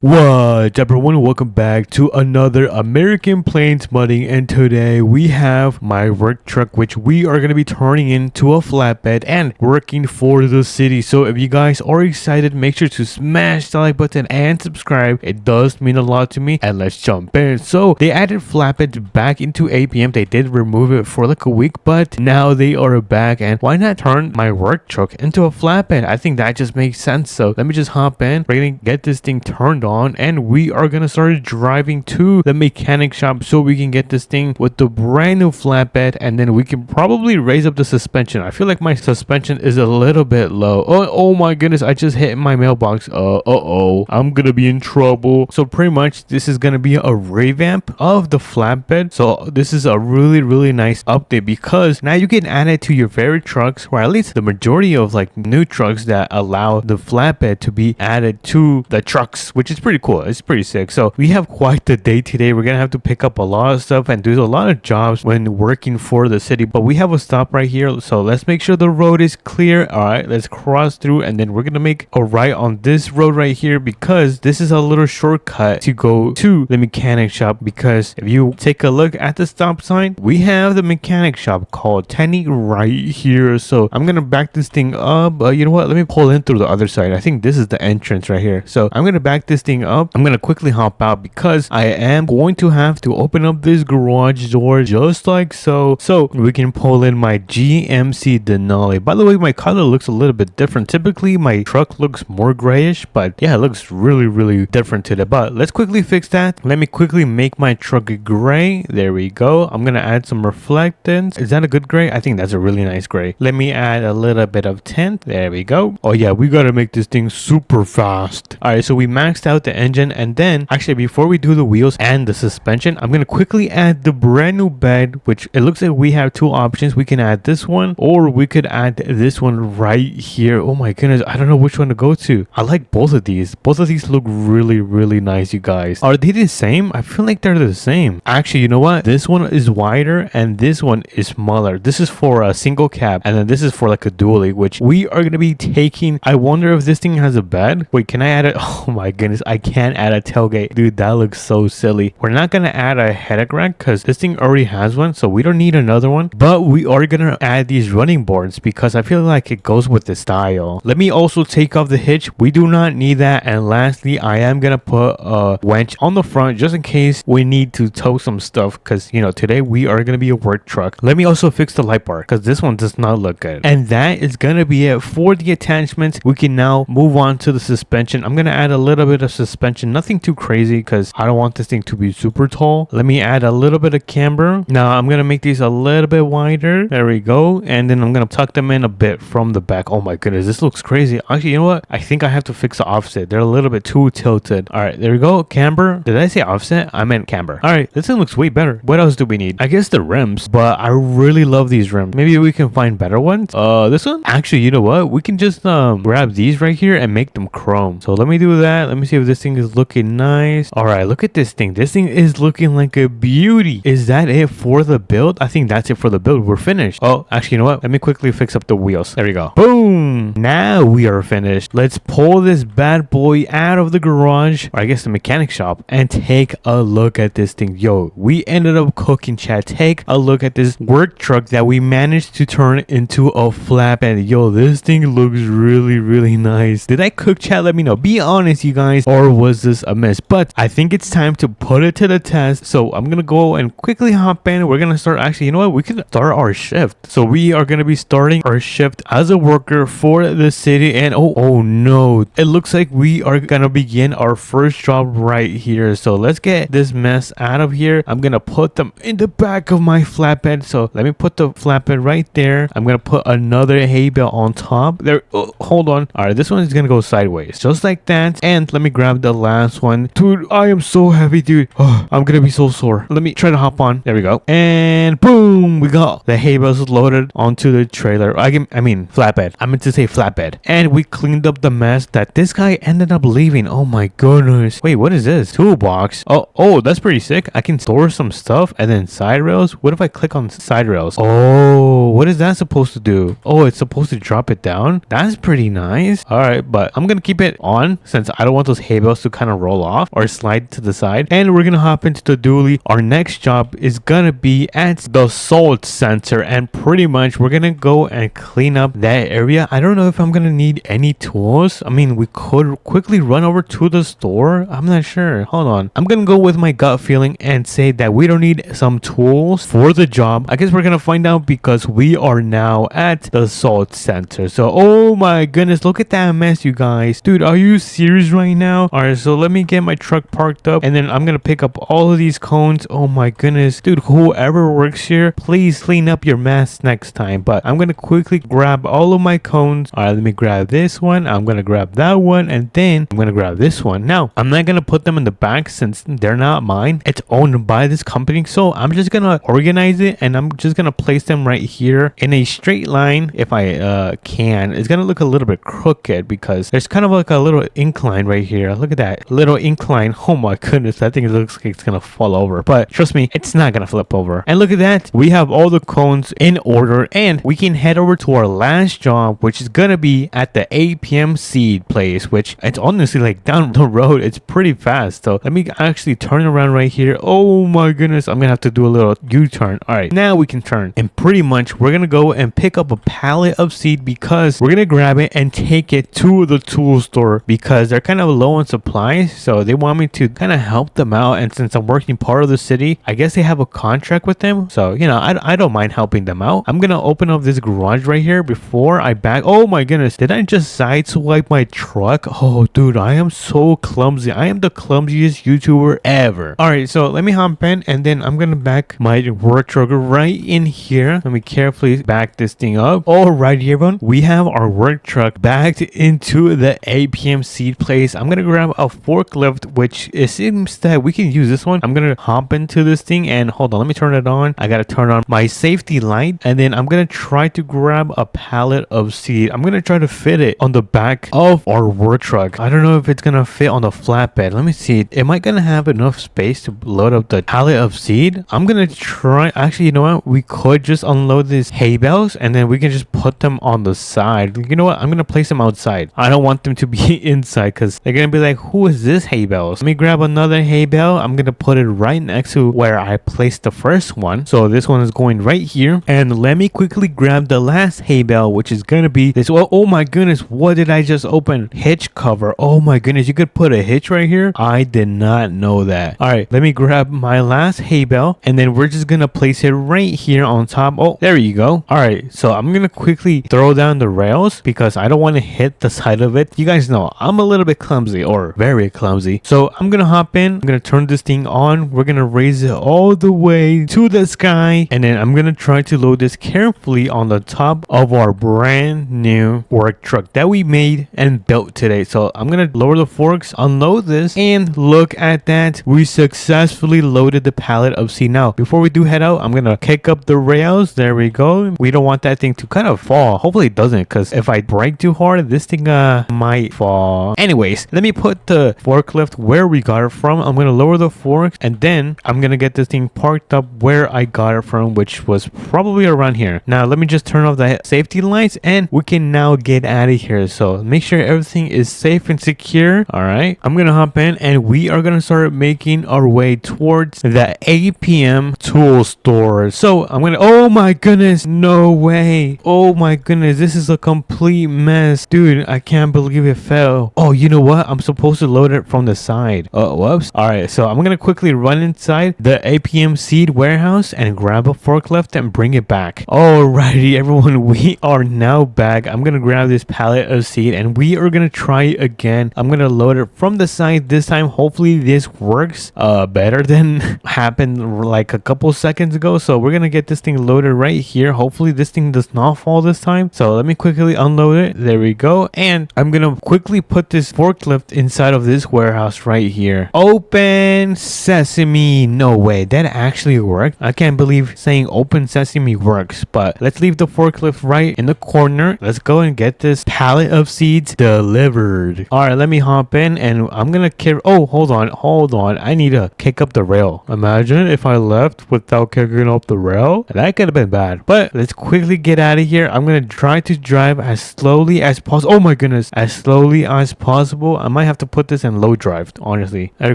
What's up everyone, welcome back to another American Plains modding, and today we have my work truck which we are going to be turning into a flatbed and working for the city. So if you guys are excited, make sure to smash the like button and subscribe. It does mean a lot to me, and let's jump in. So they added flatbeds back into APM. They did remove it for like a week, but now they are back, and why not turn my work truck into a flatbed? I think that just makes sense. So let me just hop in. We're going to get this thing turned on, and we are gonna start driving to the mechanic shop so we can get this thing with the brand new flatbed, and then we can probably raise up the suspension. I feel like my suspension is a little bit low. Oh my goodness, I just hit my mailbox. I'm gonna be in trouble. So pretty much this is gonna be a revamp of the flatbed. So this is a really nice update because now you can add it to your favorite trucks, or at least the majority of like new trucks that allow the flatbed to be added to the trucks, which is pretty cool. It's pretty sick. So we have quite the day today. We're gonna have to pick up a lot of stuff and do a lot of jobs when working for the city, but we have a stop right here, so let's make sure the road is clear. All right, let's cross through, and then we're gonna make a right on this road right here because this is a little shortcut to go to the mechanic shop. Because if you take a look at the stop sign, we have the mechanic shop called Tenny right here. So I'm gonna back this thing up. You know what, let me pull in through the other side. I think this is the entrance right here, so I'm gonna back this thing up. I'm gonna quickly hop out because I am going to have to open up this garage door just like so we can pull in my GMC Denali. By the way, my color looks a little bit different. Typically my truck looks more grayish, but yeah, it looks really different today. But let's quickly fix that. Let me quickly make my truck gray. There we go. I'm gonna add some reflectance. Is that a good gray? I think that's a really nice gray. Let me add a little bit of tint. There we go. Oh yeah, we gotta make this thing super fast. All right, so we maxed out the engine, and then actually before we do the wheels and the suspension, I'm gonna quickly add the brand new bed, which it looks like we have two options. We can add this one, or we could add this one right here. Oh my goodness, I don't know which one to go to. I like both of these. Both of these look really nice, you guys. Are they the same? I feel like they're the same. Actually, you know what, this one is wider and this one is smaller. This is for a single cab, and then this is for like a dually, which we are gonna be taking. I wonder if this thing has a bed. Wait, can I add it? Oh my goodness, I can't add a tailgate. Dude, that looks so silly. We're not gonna add a headache rack because this thing already has one, so we don't need another one. But we are gonna add these running boards because I feel like it goes with the style. Let me also take off the hitch. We do not need that. And lastly, I am gonna put a winch on the front just in case we need to tow some stuff, because you know today we are gonna be a work truck. Let me also fix the light bar because this one does not look good. And that is gonna be it for the attachments. We can now move on to the suspension. I'm gonna add a little bit of suspension, nothing too crazy because I don't want this thing to be super tall. Let me add a little bit of camber. Now I'm gonna make these a little bit wider. There we go. And then I'm gonna tuck them in a bit from the back. Oh my goodness, this looks crazy. Actually, you know what, I think I have to fix the offset. They're a little bit too tilted. All right, there we go. Camber. Did I say offset? I meant camber. All right, this thing looks way better. What else do we need? I guess the rims, but I really love these rims. Maybe we can find better ones. This one, actually, you know what, we can just grab these right here and make them chrome. So let me do that. Let me see if this thing is looking nice. All right, look at this thing. This thing is looking like a beauty. Is that it for the build? I think that's it for the build. We're finished. Oh, actually, you know what, let me quickly fix up the wheels. There we go. Boom. Now we are finished. Let's pull this bad boy out of the garage, or I guess the mechanic shop, and take a look at this thing. Yo, we ended up cooking, chat. Take a look at this work truck that we managed to turn into a flatbed. Yo, this thing looks really nice. Did I cook, chat? Let me know. Be honest, you guys, or was this a mess? But I think it's time to put it to the test. So I'm gonna go and quickly hop in. We're gonna start, actually, you know what, we can start our shift. So we are gonna be starting our shift as a worker for the city. And oh no, it looks like we are gonna begin our first job right here. So let's get this mess out of here. I'm gonna put them in the back of my flatbed. So let me put the flatbed right there. I'm gonna put another hay bale on top there. Oh, hold on. All right, this one is gonna go sideways just like that. And let me grab the last one. Dude, I am so heavy, dude. Oh, I'm gonna be so sore. Let me try to hop on. There we go. And boom, we got the hay bales loaded onto the trailer. I mean flatbed. I meant to say flatbed. And we cleaned up the mess that this guy ended up leaving. Oh my goodness. Wait, what is this? Toolbox. Oh, that's pretty sick. I can store some stuff. And then side rails. What if I click on side rails? Oh, what is that supposed to do? Oh, it's supposed to drop it down. That's pretty nice. All right, but I'm gonna keep it on since I don't want those hay bales to kind of roll off or slide to the side. And we're gonna hop into the dually. Our next job is gonna be at the salt center, and pretty much we're gonna go and clean up that area. I don't know if I'm gonna need any tools. I mean, we could quickly run over to the store. I'm not sure. Hold on. I'm gonna go with my gut feeling and say that we don't need some tools for the job. I guess we're gonna find out because we are now at the salt center. So, oh my goodness, look at that mess, you guys. Dude, are you serious right now? All right, so let me get my truck parked up, and then I'm gonna pick up all of these cones. Oh my goodness, dude, whoever works here, please clean up your mess next time. But I'm gonna quickly grab all of my cones. All right, let me grab this one. I'm gonna grab that one, and then I'm gonna grab this one. Now, I'm not gonna put them in the back since they're not mine. It's owned by this company, so I'm just gonna organize it, and I'm just gonna place them right here in a straight line if I can. It's gonna look a little bit crooked because there's kind of like a little incline right here. Look at that little incline. Oh my goodness, I think it looks like it's gonna fall over, but trust me, it's not gonna flip over. And look at that, we have all the cones in order, and we can head over to our last job, which is gonna be at the APM seed place, which it's honestly like down the road. It's pretty fast. So let me actually turn around right here. Oh my goodness, I'm gonna have to do a little U-turn. All right, now we can turn, and pretty much we're gonna go and pick up a pallet of seed because we're gonna grab it and take it to the tool store because they're kind of low on supplies. So they want me to kind of help them out, and since I'm working part of the city, I guess they have a contract with them. So you know, I don't mind helping them out. I'm gonna open up this garage right here before I back. Oh my goodness, did I just sideswipe my truck? Oh dude, I am so clumsy. I am the clumsiest YouTuber ever. All right, so let me hop in, and then I'm gonna back my work truck right in here. Let me carefully back this thing up. All right, everyone, we have our work truck backed into the APM seed place. I'm gonna grab a forklift, which it seems that we can use this one. I'm gonna hop into this thing, and hold on, let me turn it on. I gotta turn on my safety light, and then I'm gonna try to grab a pallet of seed. I'm gonna try to fit it on the back of our work truck. I don't know if it's gonna fit on the flatbed. Let me see. Am I gonna have enough space to load up the pallet of seed? I'm gonna try. Actually, you know what? We could just unload these hay bales, and then we can just put them on the side. You know what? I'm gonna place them outside. I don't want them to be inside because they're gonna be like, who is this hay bales? Let me grab another hay bale. I'm gonna put it right next to where I placed the first one. So this one is going right here. And let me quickly grab the last hay bale, which is gonna be this. Oh my goodness, what did I just open? Hitch cover. Oh my goodness, you could put a hitch right here. I did not know that. All right, let me grab my last hay bale, and then we're just gonna place it right here on top. Oh, there you go. All right, so I'm gonna quickly throw down the rails because I don't want to hit the side of it. You guys know I'm a little bit clumsy, or very clumsy. So I'm gonna hop in. I'm gonna turn this thing on. We're gonna raise it all the way to the sky, and then I'm gonna try to load this carefully on the top of our brand new work truck that we made and built today. So I'm gonna lower the forks, unload this, and look at that, we successfully loaded the pallet of seed. Now before we do head out, I'm gonna kick up the rails. There we go. We don't want that thing to kind of fall. Hopefully it doesn't, because if I brake too hard, this thing might fall. Anyways, let me put the forklift where we got it from. I'm gonna lower the forks, and then I'm gonna get this thing parked up where I got it from, which was probably around here. Now let me just turn off the safety lights, and we can now get out of here. So make sure everything is safe and secure. All right, I'm gonna hop in, and we are gonna start making our way towards the APM tool store. So I'm gonna, oh my goodness, no way. Oh my goodness, this is a complete mess. Dude, I can't believe it fell. Oh, you know what? I'm supposed to load it from the side. Oh, whoops. All right, so I'm gonna quickly run inside the APM seed warehouse and grab a forklift and bring it back. Alrighty, everyone, we are now back. I'm gonna grab this pallet of seed, and we are gonna try it again. I'm gonna load it from the side this time. Hopefully this works better than happened like a couple seconds ago. So we're gonna get this thing loaded right here. Hopefully this thing does not fall this time. So let me quickly unload it. There we go. And I'm gonna quickly put this forklift inside of this warehouse right here. Open sesame. No way, that actually worked. I can't believe saying open sesame works. But let's leave the forklift right in the corner. Let's go and get this pallet of seeds delivered. All right, let me hop in, and I'm gonna carry. Oh, hold on, I need to kick up the rail. Imagine if I left without kicking up the rail. That could have been bad. But let's quickly get out of here. I'm gonna try to drive as slowly as possible. Oh my goodness, as slowly as possible. I might have to put this in low drive, honestly. There we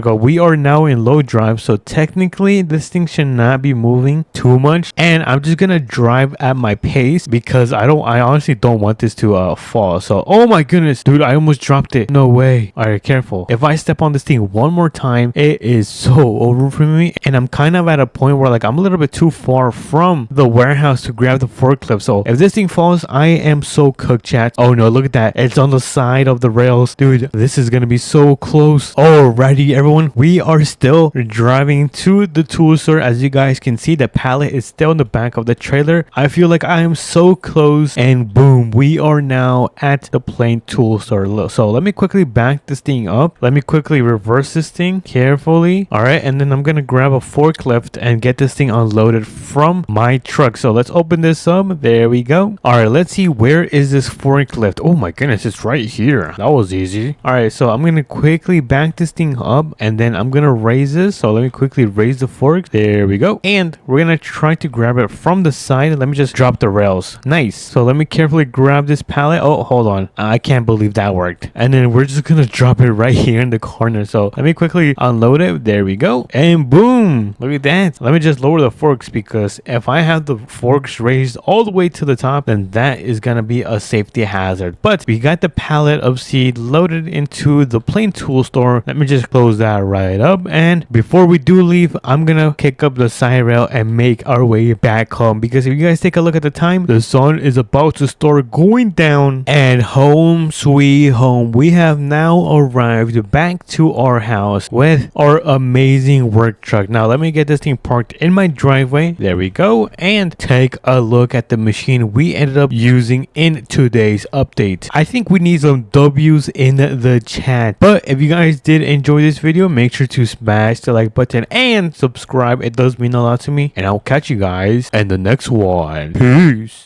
go. We are now in low drive, so technically this thing should not be moving too much, and I'm just gonna drive at my pace because I honestly don't want this to fall. So oh my goodness, dude, I almost dropped it. No way. All right, careful. If I step on this thing one more time, it is so over for me, and I'm kind of at a point where like I'm a little bit too far from the warehouse to grab the forklift. So if this thing falls, I am so cooked, chat. Oh no, look at that. It's on the side of the rails. Dude, this is gonna be so close. Alrighty, everyone, we are still driving to the tool store. As you guys can see, the pallet is still in the back of the trailer. I feel like I am so close, and boom, we are now at the plain tool store. So let me quickly back this thing up. Let me quickly reverse this thing carefully. All right, and then I'm gonna grab a forklift and get this thing unloaded from my truck. So let's open this up. There we go. All right, let's see, where is this forklift? Oh my goodness, it's right here. That was easy. All right, so I'm gonna quickly back this thing up, and then I'm gonna raise this. So let me quickly raise the fork. There we go. And we're gonna try to grab it from the side. Let me just drop the rails. Nice. So let me carefully grab this pallet. Oh, hold on. I can't believe that worked. And then we're just gonna drop it right here in the corner. So let me quickly unload it. There we go. And boom. Look at that. Let me just lower the forks, because if I have the forks raised all the way to the top, then that is gonna be a safety hazard. But we got the pallet of seed loaded into the plain tool store. Let me just close that right up. And before we do leave, I'm gonna kick up the side rail and make our way back home, because if you guys take a look at the time, the sun is about to start going down, and home sweet home, we have now arrived back to our house with our amazing work truck. Now let me get this thing parked in my driveway. There we go. And take a look at the machine we ended up using in today's update. I think we need some W's in the chat. But if you guys did enjoy this video, make sure to smash the like button and subscribe. It does mean a lot to me, and I'll catch you guys in the next one. Peace.